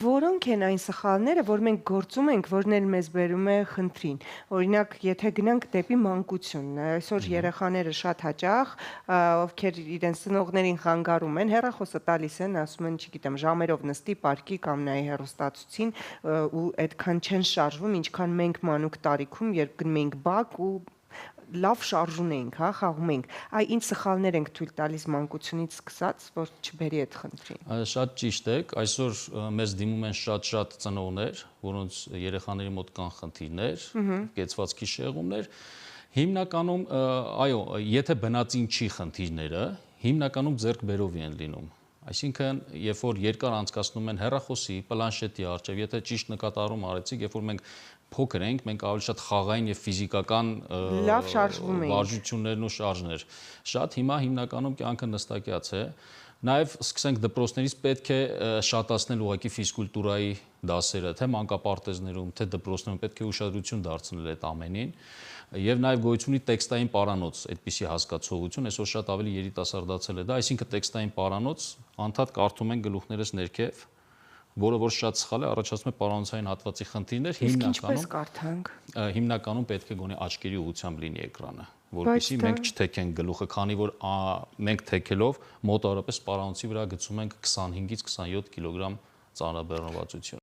Որոնք են այն սխալները, որ մենք գործում ենք, որն էլ մեզ բերում է խնդրին։ Օրինակ, եթե գնանք դեպի մանկություն, այսօր երեխաները շատ հաճախ, ովքեր իրենց ծնողներին խանգարում են, հեռախոսը տալիս են, ասում են, չգիտեմ, ժամերով նստի պարկի կամ նայի հեռուստացույցին ու այդքան չեն շարժվում, ինչքան մենք մանուկ տարիքում, երբ գնում էինք բակ ու լավ շարժուն էինք, հա, խաղում էինք։ Այ ինչ սխալներ ենք թույլ տալիս մանկությունից սկսած, որ չբերի այդ խնդրին։ Շատ ճիշտ եք, այսօր մեզ դիմում են շատ ծնողներ, որոնց երեխաների մոտ կան խնդիրներ, կեցվածքի շեղումներ։ Հիմնականում, այո, եթե բնածին չի խնդիրները, հիմնականում ձեռքբերովի են լինում։ Այսինքն, երբ որ երկար անցկացնում են հեռախոսի, պլանշետի առջև, եթե ճիշտ նկատառում արեցիք, երբ որ մենք փոքր ենք, մենք ավելի շատ խաղային եւ ֆիզիկական Լավ շարժվում էինք։ վարժություններն ու շարժներ։ Շատ հիմա հիմնականում կյանքը նստակյաց է։ Նաև սկսենք դպրոցներից պետք է շատացնել ուղղակի ֆիզկուլտուրայի դասերը, թե մանկապարտեզներում, թե դպրոցներում պետք է ուշադրություն դարձնել այդ ամենին։ Եվ նաև գոյություն ունի տեքստային պարանոց, այդպիսի հասկացողություն, այսօր շատ ավելի երիտասարդացել է դա, այսինքն տեքստային պարանոց, անդադ կարդում են գլուխներս ներքև, որը որ շատ սխալ է, առաջացնում է պարանոցային հատվածի խնդիրներ, Իսկ ինչպես կարդանք։ հիմնականում պետք է գոնե աչքերի ուղղությամբ լինի էկրանը, որպեսզի մենք չթեքենք գլուխը, քանի որ մենք թեքելով մոտավորապես պարանոցի վրա գցում ենք 25-ից 27 կիլոգրամ ծանրաբեռնվածություն։